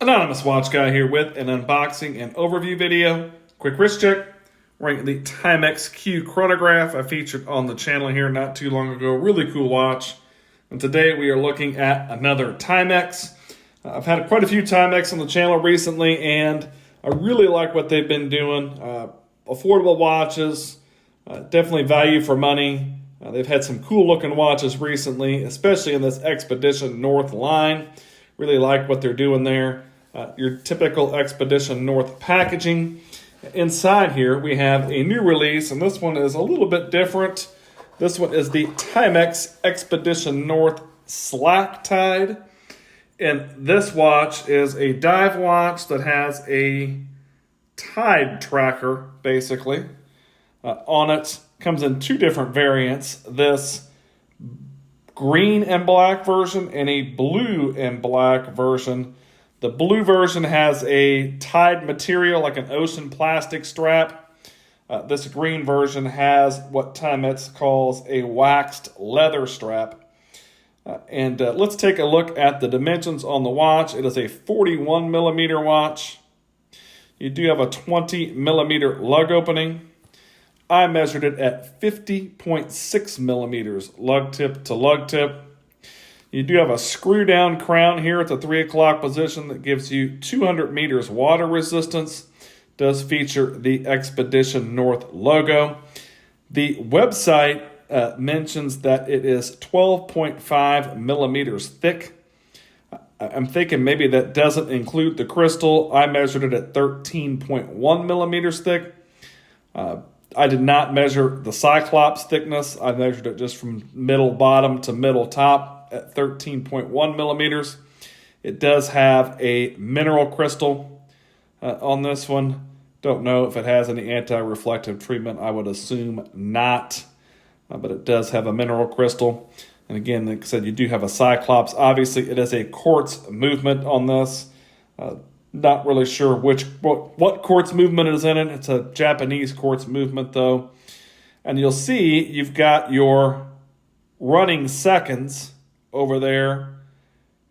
Anonymous Watch Guy here with an unboxing and overview video. Quick wrist check. Wearing the Timex Q chronograph I featured on the channel here not too long ago. Really cool watch. And today we are looking at another Timex. I've had quite a few Timex on the channel recently, and I really like what they've been doing. Affordable watches, definitely value for money. They've had some cool looking watches recently, especially in this Expedition North line. Really like what they're doing there. Your typical Expedition North packaging. Inside here we have a new release, and this one is a little bit different. This one is the Timex Expedition North Slack Tide. And this watch is a dive watch that has a tide tracker, basically. On it, comes in two different variants. This green and black version and a blue and black version. The blue version has a tide material like an ocean plastic strap. This green version has what Timex calls a waxed leather strap. Let's take a look at the dimensions on the watch. It is a 41 millimeter watch. You do have a 20 millimeter lug opening. I measured it at 50.6 millimeters lug tip to lug tip. You do have a screw down crown here at the 3 o'clock position that gives you 200 meters water resistance. Does feature the Expedition North logo. The website mentions that it is 12.5 millimeters thick. I'm thinking maybe that doesn't include the crystal. I measured it at 13.1 millimeters thick. I did not measure the Cyclops thickness. I measured it just from middle bottom to middle top at 13.1 millimeters. It does have a mineral crystal on this one. Don't know if it has any anti-reflective treatment. I would assume not, but it does have a mineral crystal. And again, like I said, you do have a Cyclops. Obviously, it is a quartz movement on this. Not really sure what quartz movement is in it. It's a Japanese quartz movement, though. And you'll see you've got your running seconds over there,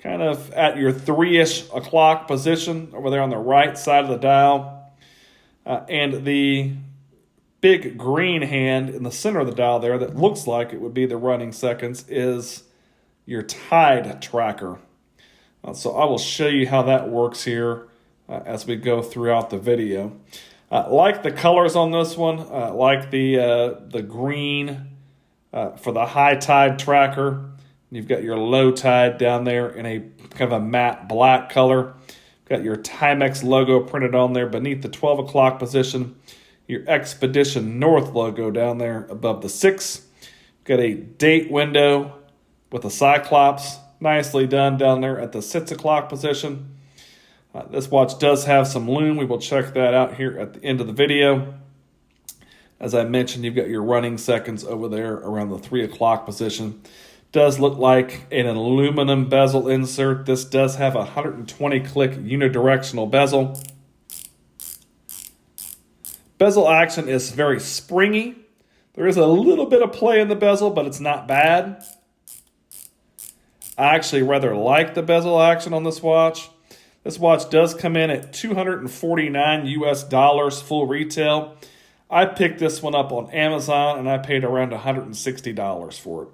kind of at your 3-ish o'clock position over there on the right side of the dial. And the big green hand in the center of the dial there that looks like it would be the running seconds is your tide tracker. So I will show you how that works here as we go throughout the video. Like the colors on this one, like the green for the high tide tracker. You've got your low tide down there in a kind of a matte black color. Got your Timex logo printed on there beneath the 12 o'clock position. Your Expedition North logo down there above the 6. Got a date window with a Cyclops. Nicely done down there at the 6 o'clock position. This watch does have some Lume. We will check that out here at the end of the video. As I mentioned, you've got your running seconds over there around the 3 o'clock position. Does look like an aluminum bezel insert. This does have a 120 click unidirectional bezel. Bezel action is very springy. There is a little bit of play in the bezel, but it's not bad. I actually rather like the bezel action on this watch. This watch does come in at $249 US full retail. I picked this one up on Amazon and I paid around $160 for it.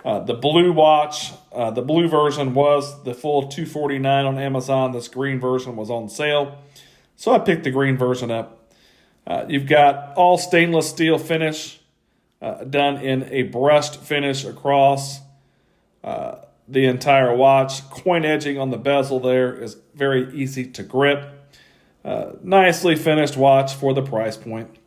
The blue watch, the blue version was the full $249 on Amazon. This green version was on sale, so I picked the green version up. You've got all stainless steel finish done in a brushed finish across the entire watch. Coin edging on the bezel there is very easy to grip. Nicely finished watch for the price point.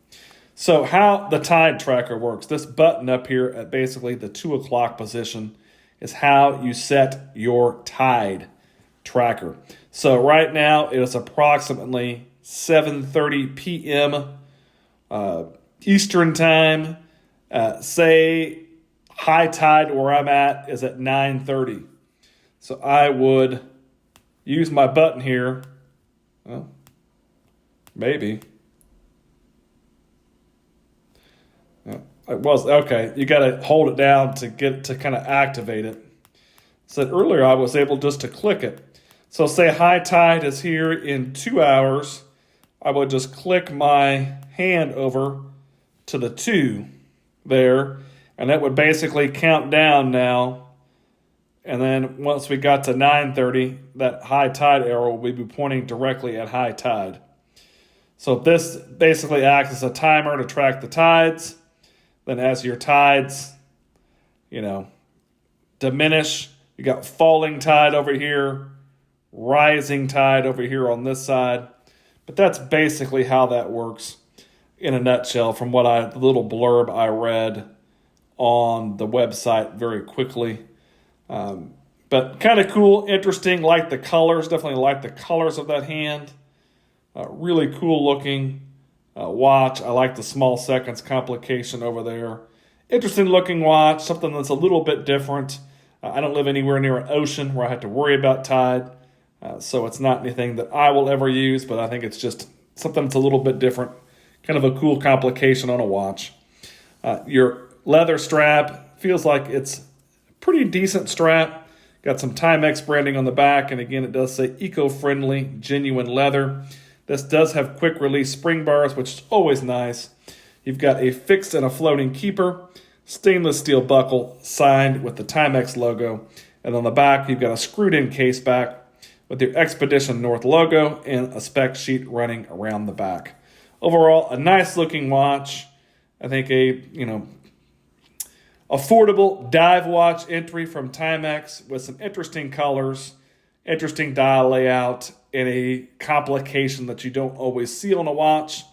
So how the tide tracker works, this button up here at basically the 2 o'clock position is how you set your tide tracker. So right now it is approximately 7:30 p.m. Eastern time. Say high tide where I'm at is at 9:30. So I would use my button here. Well, maybe. It was, okay, you got to hold it down to get to kind of activate it. Said earlier I was able just to click it. So say high tide is here in 2 hours. I would just click my hand over to the 2 there, and that would basically count down now. And then once we got to 9:30, that high tide arrow will be pointing directly at high tide. So this basically acts as a timer to track the tides. Then as your tides, diminish, you got falling tide over here, rising tide over here on this side. But that's basically how that works in a nutshell from the little blurb I read on the website very quickly. But kind of cool, interesting, like the colors, definitely like the colors of that hand. Really cool looking watch. I like the small seconds complication over there. Interesting looking watch, something that's a little bit different. I don't live anywhere near an ocean where I have to worry about tide. So it's not anything that I will ever use, but I think it's just something that's a little bit different. Kind of a cool complication on a watch. Your leather strap feels like it's a pretty decent strap. Got some Timex branding on the back, and again, it does say eco-friendly, genuine leather. This does have quick release spring bars, which is always nice. You've got a fixed and a floating keeper, stainless steel buckle signed with the Timex logo. And on the back, you've got a screwed in case back with your Expedition North logo and a spec sheet running around the back. Overall, a nice looking watch. I think affordable dive watch entry from Timex with some interesting colors, interesting dial layout, and a complication that you don't always see on a watch.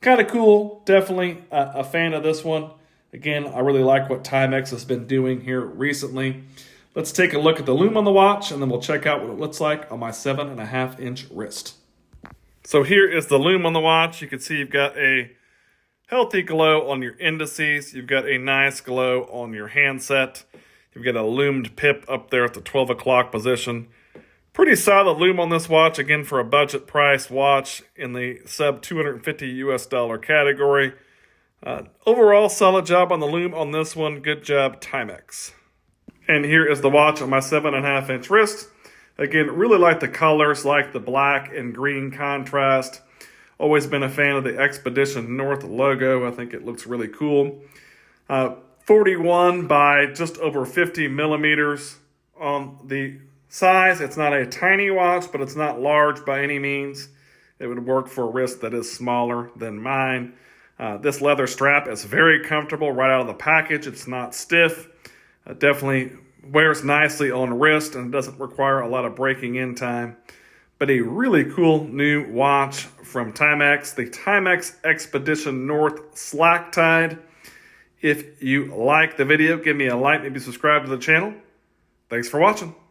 Kind of cool. Definitely a fan of this one. Again, I really like what Timex has been doing here recently. Let's take a look at the Lume on the watch, and then we'll check out what it looks like on my 7.5-inch wrist. So here is the Lume on the watch. You can see you've got a healthy glow on your indices. You've got a nice glow on your handset. You've got a lumed pip up there at the 12 o'clock position. Pretty solid Lume on this watch, again, for a budget price watch in the sub $250 US category. Overall, solid job on the Lume on this one. Good job, Timex. And here is the watch on my 7.5-inch wrist. Again, really like the colors, like the black and green contrast. Always been a fan of the Expedition North logo. I think it looks really cool. 41 by just over 50 millimeters on the size. It's not a tiny watch, but it's not large by any means. It would work for a wrist that is smaller than mine. This leather strap is very comfortable right out of the package. It's not stiff. Definitely wears nicely on wrist and doesn't require a lot of breaking in time. But a really cool new watch from Timex, the Timex Expedition North Slack Tide. If you like the video, give me a like, maybe subscribe to the channel. Thanks for watching.